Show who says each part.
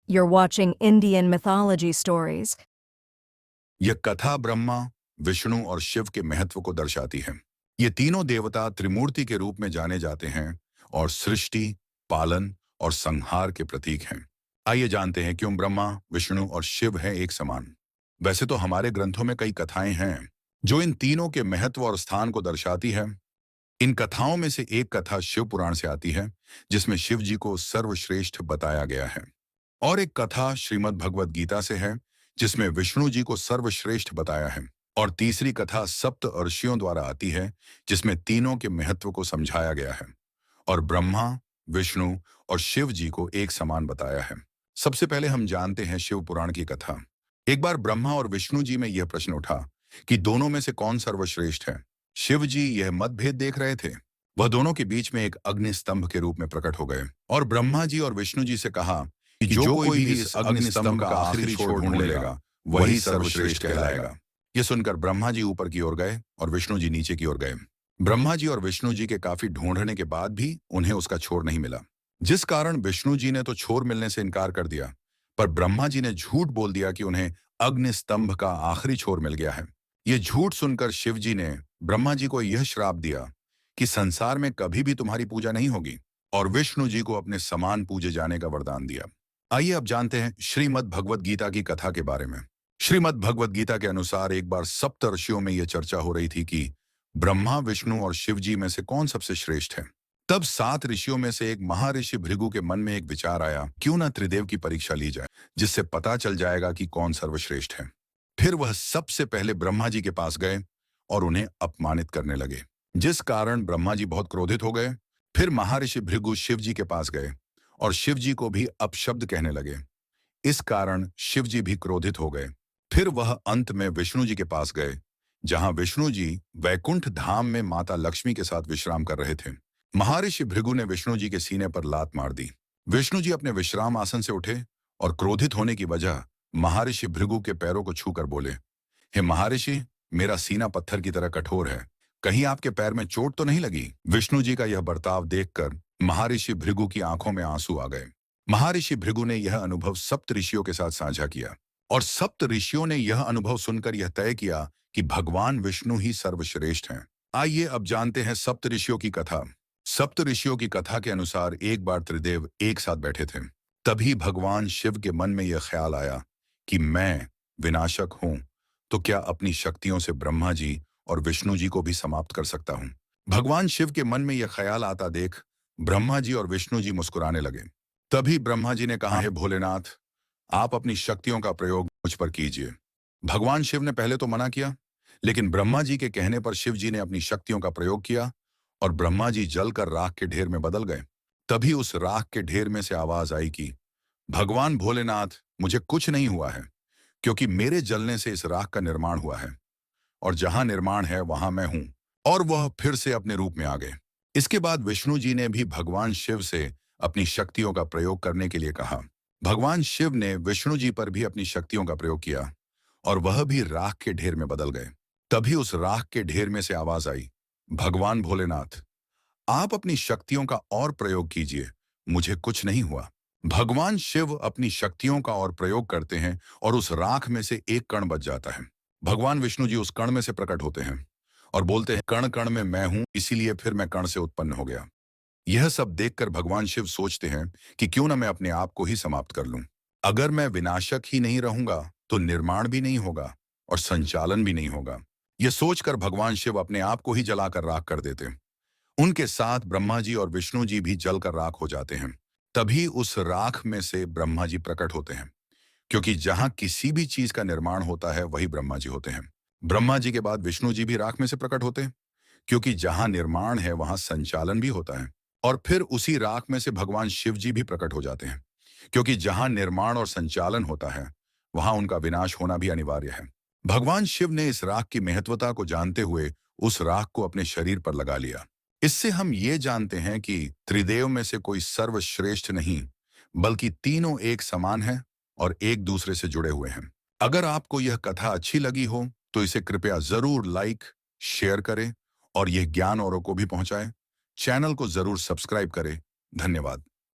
Speaker 1: You're watching Indian mythology stories.
Speaker 2: यह कथा ब्रह्मा, विष्णु और शिव के महत्व को दर्शाती है। ये तीनों देवता त्रिमूर्ति के रूप में जाने जाते हैं और सृष्टि, पालन और संहार के प्रतीक हैं। आइए जानते हैं क्यों ब्रह्मा, विष्णु और शिव हैं एक समान। वैसे तो हमारे ग्रंथों में कई कथाएं हैं जो इन तीनों के महत्व और स्थान को दर्शाती है। इन कथाओं में से एक कथा शिव पुराण से आती है, जिसमें शिव जी को सर्वश्रेष्ठ बताया गया है। और एक कथा श्रीमद् भगवद गीता से है, जिसमें विष्णु जी को सर्वश्रेष्ठ बताया है। और तीसरी कथा सप्त ऋषियों द्वारा आती है, जिसमें तीनों के महत्व को समझाया गया है और ब्रह्मा, विष्णु और शिव जी को एक समान बताया है। सबसे पहले हम जानते हैं शिव पुराण की कथा। एक बार ब्रह्मा और विष्णु जी में यह प्रश्न उठा कि दोनों में से कौन सर्वश्रेष्ठ है। शिव जी यह मतभेद देख रहे थे। वह दोनों के बीच में एक अग्नि स्तंभ के रूप में प्रकट हो गए और ब्रह्मा जी और विष्णु जी से कहा कि जो कोई भी इस अग्नि स्तंभ का आखिरी छोर ढूंढ लेगा, वही सर्वश्रेष्ठ कहलाएगा। यह सुनकर ब्रह्मा जी ऊपर की ओर गए और विष्णु जी नीचे की ओर गए। ब्रह्मा जी और विष्णु जी के काफी ढूंढने के बाद भी उन्हें उसका छोर नहीं मिला, जिस कारण विष्णु जी ने तो छोर मिलने से इनकार कर दिया, पर ब्रह्मा जी ने झूठ बोल दिया कि उन्हें अग्नि स्तंभ का आखिरी छोर मिल गया है। यह झूठ सुनकर शिव जी ने ब्रह्मा जी को यह श्राप दिया कि संसार में कभी भी तुम्हारी पूजा नहीं होगी, और विष्णु जी को अपने समान पूजे जाने का वरदान दिया। आइए अब जानते हैं श्रीमद् भगवद गीता की कथा के बारे में। श्रीमद् भगवद गीता के अनुसार एक बार सप्त ऋषियों में यह चर्चा हो रही थी कि ब्रह्मा, विष्णु और शिव जी में से कौन सबसे श्रेष्ठ है। तब 7 ऋषियों में से एक महर्षि भृगु के मन में एक विचार आया, क्यों न त्रिदेव की परीक्षा ली जाए, जिससे पता चल जाएगा कि कौन सर्वश्रेष्ठ है। फिर वह सबसे पहले ब्रह्मा जी के पास गए और उन्हें अपमानित करने लगे, जिस कारण ब्रह्मा जी बहुत क्रोधित हो गए। फिर महर्षि भृगु शिव जी के पास गए और शिव जी को भी अपशब्द कहने लगे। इस कारण शिव जी भी क्रोधित हो गए। फिर वह अंत में विष्णु जी के पास गए, जहां विष्णु जी वैकुंठ धाम में माता लक्ष्मी के साथ विश्राम कर रहे थे। महर्षि भृगु ने विष्णु जी के सीने पर लात मार दी। विष्णु जी अपने विश्राम आसन से उठे और क्रोधित होने की वजह महर्षि भृगु के पैरों को छूकर बोले, हे महर्षि, मेरा सीना पत्थर की तरह कठोर है, कहीं आपके पैर में चोट तो नहीं लगी। विष्णु जी का यह बर्ताव देखकर महर्षि भृगु की आंखों में आंसू आ गए। महर्षि भृगु ने यह अनुभव सप्त ऋषियों के साथ साझा किया और सप्त ऋषियों ने यह अनुभव सुनकर यह तय किया कि भगवान विष्णु ही सर्वश्रेष्ठ हैं। आइए अब जानते हैं सप्त ऋषियों की कथा। सप्त ऋषियों की कथा के अनुसार एक बार त्रिदेव एक साथ बैठे थे। तभी भगवान शिव के मन में यह ख्याल आया कि मैं विनाशक हूं, तो क्या अपनी शक्तियों से ब्रह्मा जी और विष्णु जी को भी समाप्त कर सकता हूं। भगवान शिव के मन में यह ख्याल आता देख ब्रह्मा जी और विष्णु जी मुस्कुराने लगे। तभी ब्रह्मा जी ने कहा, हे भोलेनाथ, आप अपनी शक्तियों का प्रयोग मुझ पर कीजिए। भगवान शिव ने पहले तो मना किया, लेकिन ब्रह्मा जी के कहने पर शिव जी ने अपनी शक्तियों का प्रयोग किया और ब्रह्मा जी जलकर राख के ढेर में बदल गए। तभी उस राख के ढेर में से आवाज आई कि भगवान भोलेनाथ, मुझे कुछ नहीं हुआ है, क्योंकि मेरे जलने से इस राख का निर्माण हुआ है, और जहां निर्माण है वहां मैं हूं। और वह फिर से अपने रूप में आ गए। इसके बाद विष्णु जी ने भी भगवान शिव से अपनी शक्तियों का प्रयोग करने के लिए कहा। भगवान शिव ने विष्णु जी पर भी अपनी शक्तियों का प्रयोग किया और वह भी राख के ढेर में बदल गए। तभी उस राख के ढेर में से आवाज आई, भगवान भोलेनाथ, आप अपनी शक्तियों का और प्रयोग कीजिए, मुझे कुछ नहीं हुआ। भगवान शिव अपनी शक्तियों का और प्रयोग करते हैं और उस राख में से एक कण बच जाता है। भगवान विष्णु जी उस कण में से प्रकट होते हैं और बोलते हैं, कण कण में मैं हूं, इसीलिए फिर मैं कण से उत्पन्न हो गया। यह सब देखकर भगवान शिव सोचते हैं कि क्यों न मैं अपने आप को ही समाप्त कर लूं। अगर मैं विनाशक ही नहीं रहूंगा तो निर्माण भी नहीं होगा और संचालन भी नहीं होगा। यह सोचकर भगवान शिव अपने आप को ही जलाकर राख कर देते। उनके साथ ब्रह्मा जी और विष्णु जी भी जलकर राख हो जाते हैं। तभी उस राख में से ब्रह्मा जी प्रकट होते हैं, क्योंकि जहां किसी भी चीज का निर्माण होता है वही ब्रह्मा जी होते हैं। ब्रह्मा जी के बाद विष्णु जी भी राख में से प्रकट होते हैं, क्योंकि जहां निर्माण है वहां संचालन भी होता है। और फिर उसी राख में से भगवान शिव जी भी प्रकट हो जाते हैं, क्योंकि जहां निर्माण और संचालन होता है वहां उनका विनाश होना भी अनिवार्य है। भगवान शिव ने इस राख की महत्वता को जानते हुए उस राख को अपने शरीर पर लगा लिया। इससे हम ये जानते हैं कि त्रिदेव में से कोई सर्वश्रेष्ठ नहीं, बल्कि तीनों एक समान हैं और एक दूसरे से जुड़े हुए हैं। अगर आपको यह कथा अच्छी लगी हो तो इसे कृपया जरूर लाइक, शेयर करें और यह ज्ञान औरों को भी पहुंचाएं। चैनल को जरूर सब्सक्राइब करें। धन्यवाद।